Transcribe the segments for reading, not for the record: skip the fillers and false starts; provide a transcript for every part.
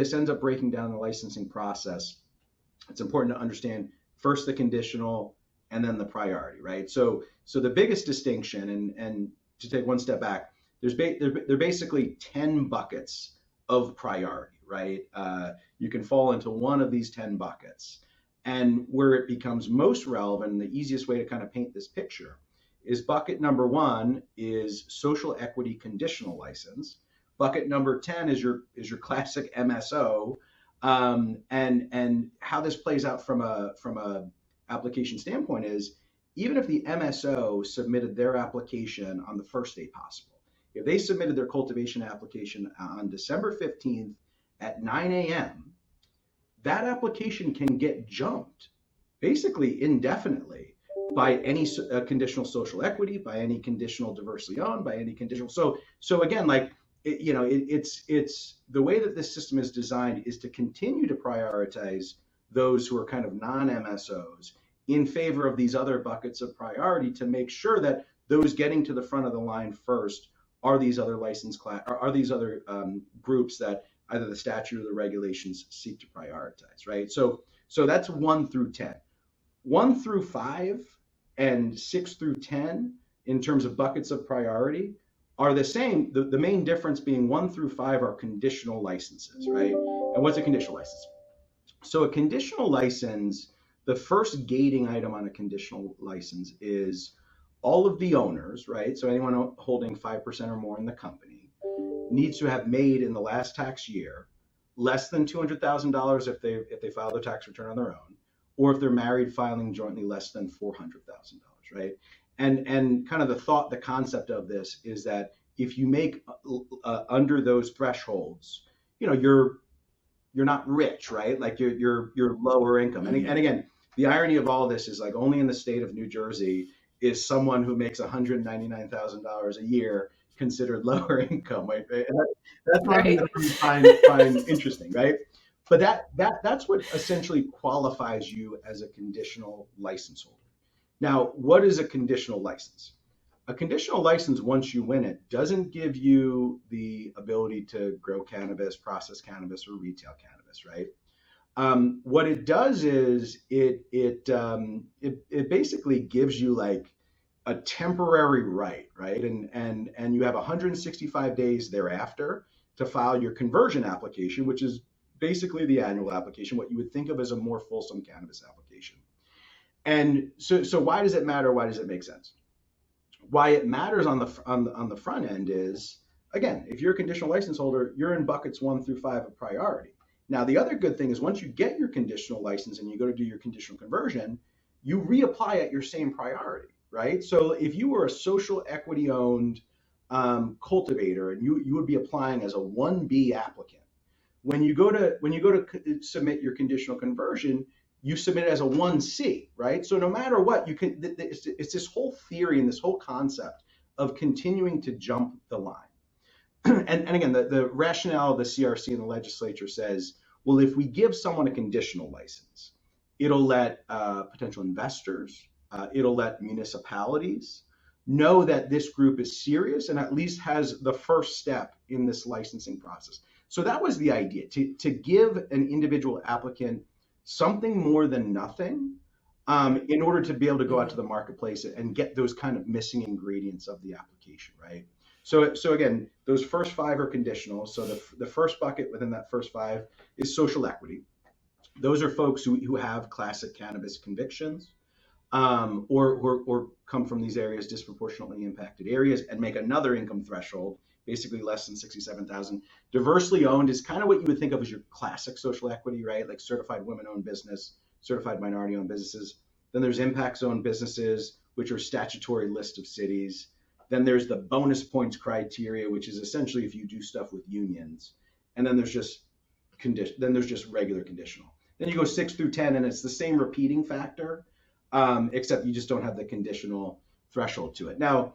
this ends up breaking down the licensing process, it's important to understand first the conditional and then the priority, right? So the biggest distinction, and to take one step back, there are basically 10 buckets of priority, right? You can fall into one of these 10 buckets. And where it becomes most relevant, and the easiest way to kind of paint this picture, is bucket number 1 is social equity conditional license. Bucket number 10 is your classic MSO. And how this plays out from a application standpoint is, even if the MSO submitted their application on the first day possible, if they submitted their cultivation application on December 15th at 9 a.m., that application can get jumped basically indefinitely by any conditional social equity, by any conditional diversely owned, by any conditional. So again, like, it's the way that this system is designed is to continue to prioritize those who are kind of non-MSOs in favor of these other buckets of priority, to make sure that those getting to the front of the line first are these other license class, are these other groups that either the statute or the regulations seek to prioritize, right? So that's 1 through 10. 1 through 5 and 6 through 10 in terms of buckets of priority are the same. The main difference being 1 through 5 are conditional licenses, right? And what's a conditional license? So a conditional license, the first gating item on a conditional license is all of the owners, right? So anyone holding 5% or more in the company needs to have made in the last tax year less than $200,000 if they file their tax return on their own, or if they're married filing jointly less than $400,000, right? And kind of the concept of this is that if you make under those thresholds, you're not rich, right? Like you're lower income. And again, the irony of all this is, like, only in the state of New Jersey is someone who makes $199,000 a year considered lower income, right? And that's what I find interesting, right? But that's what essentially qualifies you as a conditional license holder. Now, what is a conditional license? A conditional license, once you win it, doesn't give you the ability to grow cannabis, process cannabis, or retail cannabis, right? What it does is it basically gives you like a temporary right? And you have 165 days thereafter to file your conversion application, which is basically the annual application, what you would think of as a more fulsome cannabis application. And so why does it matter? Why does it make sense? Why it matters on the front end is, again, if you're a conditional license holder, you're in buckets 1 through 5 of priority. Now, the other good thing is, once you get your conditional license and you go to do your conditional conversion, you reapply at your same priority, right? So if you were a social equity owned cultivator, and you would be applying as a 1B applicant, when you go to submit your conditional conversion, you submit it as a 1C, right? So no matter what, you can. It's this whole theory and this whole concept of continuing to jump the line. And again, the rationale of the CRC and the legislature says, well, if we give someone a conditional license, it'll let potential investors, it'll let municipalities know that this group is serious and at least has the first step in this licensing process. So that was the idea, to give an individual applicant something more than nothing in order to be able to go out to the marketplace and get those kind of missing ingredients of the application, right? So again, those first 5 are conditional. So the first bucket within that first 5 is social equity. Those are folks who have classic cannabis convictions, or come from these areas, disproportionately impacted areas, and make another income threshold, basically less than $67,000. Diversely owned is kind of what you would think of as your classic social equity, right? Like certified women-owned business, certified minority-owned businesses. Then there's impact zone businesses, which are statutory list of cities. Then there's the bonus points criteria, which is essentially if you do stuff with unions. And then there's just regular conditional. Then you go 6 through 10, and it's the same repeating factor, except you just don't have the conditional threshold to it. Now,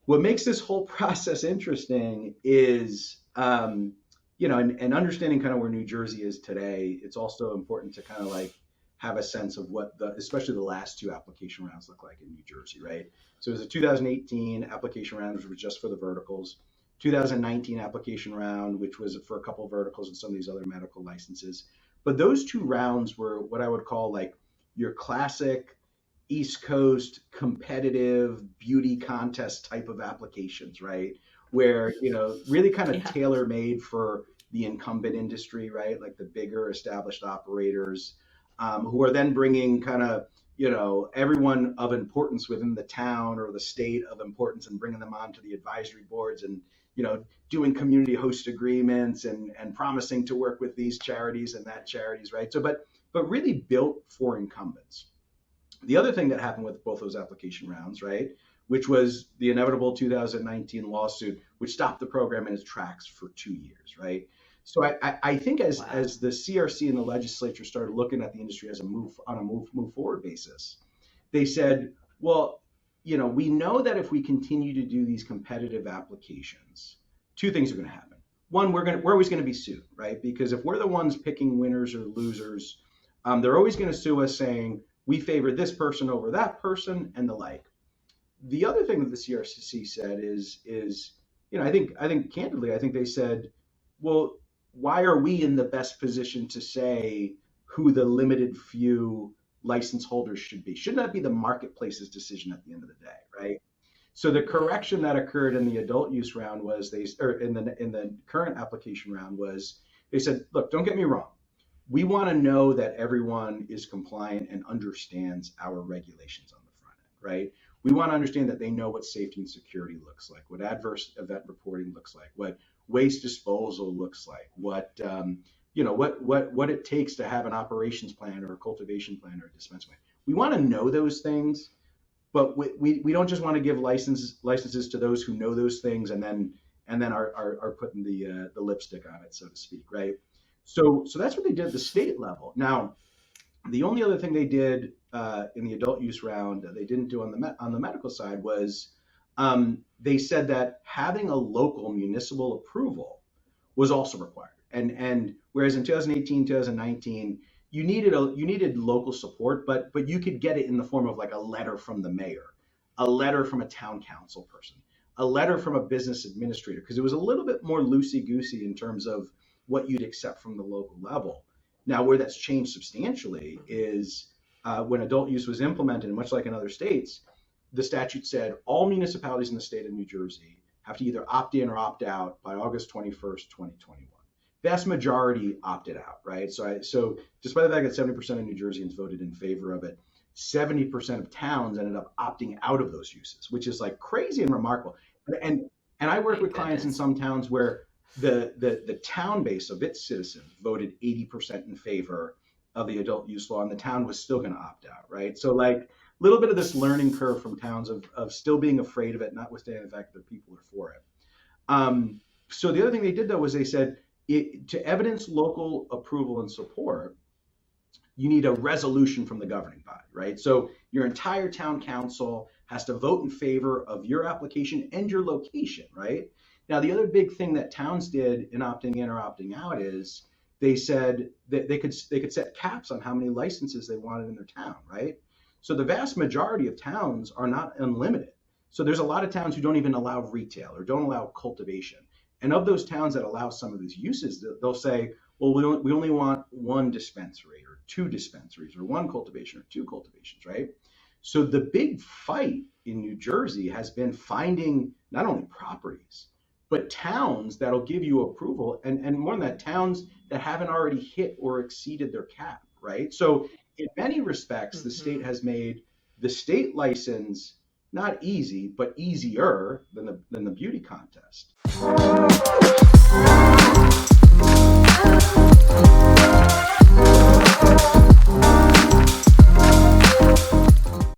what makes this whole process interesting is, and understanding kind of where New Jersey is today, it's also important to kind of like have a sense of what especially the last 2 application rounds look like in New Jersey, right? So it was a 2018 application round, which was just for the verticals. 2019 application round, which was for a couple of verticals and some of these other medical licenses. But those two rounds were what I would call like your classic East Coast competitive beauty contest type of applications, right? Where, really kind of Yeah. tailor made for the incumbent industry, right? Like the bigger established operators, who are then bringing kind of, everyone of importance within the town or the state of importance and bringing them onto the advisory boards and, doing community host agreements and promising to work with these charities and that charities, right? So, but really built for incumbents. The other thing that happened with both those application rounds, right, which was the inevitable 2019 lawsuit, which stopped the program in its tracks for 2 years, right? So I think as Wow. as the CRC and the legislature started looking at the industry as a move forward basis, they said, well, we know that if we continue to do these competitive applications, two things are going to happen. One, we're always going to be sued, right? Because if we're the ones picking winners or losers, they're always going to sue us saying we favor this person over that person and the like. The other thing that the CRCC said is I think candidly, I think they said, well, why are we in the best position to say who the limited few license holders should be? Shouldn't that be the marketplace's decision at the end of the day, right? So the correction that occurred in the adult use round was in the current application round was they said, look, don't get me wrong. We want to know that everyone is compliant and understands our regulations on the front end, right? We want to understand that they know what safety and security looks like, what adverse event reporting looks like, what waste disposal looks like, what it takes to have an operations plan or a cultivation plan or a dispensary plan. We want to know those things, but we don't just want to give licenses to those who know those things and then are putting the lipstick on it, so to speak, right? So that's what they did at the state level. Now, the only other thing they did in the adult use round that they didn't do on the medical side was they said that having a local municipal approval was also required. And whereas in 2018, 2019, you needed local support, but you could get it in the form of like a letter from the mayor, a letter from a town council person, a letter from a business administrator, because it was a little bit more loosey-goosey in terms of what you'd accept from the local level. Now, where that's changed substantially is when adult use was implemented, much like in other states, the statute said all municipalities in the state of New Jersey have to either opt in or opt out by August 21st, 2021. Vast majority opted out, right? So despite the fact that 70% of New Jerseyans voted in favor of it, 70% of towns ended up opting out of those uses, which is like crazy and remarkable. And I work with clients in some towns where the town base of its citizens voted 80% in favor of the adult use law, and the town was still going to opt out, right? So like a little bit of this learning curve from towns of still being afraid of it, notwithstanding the fact that people are for it. So the other thing they did though was they said to evidence local approval and support, you need a resolution from the governing body, right? So your entire town council has to vote in favor of your application and your location, right? Now, the other big thing that towns did in opting in or opting out is they said that they could set caps on how many licenses they wanted in their town, right? So the vast majority of towns are not unlimited. So there's a lot of towns who don't even allow retail or don't allow cultivation. And of those towns that allow some of these uses, they'll say, well, we only want one dispensary or two dispensaries or one cultivation or two cultivations, right? So the big fight in New Jersey has been finding not only properties, but towns that'll give you approval, and more than that, towns that haven't already hit or exceeded their cap, right? So in many respects, the state has made the state license not easy, but easier than the beauty contest.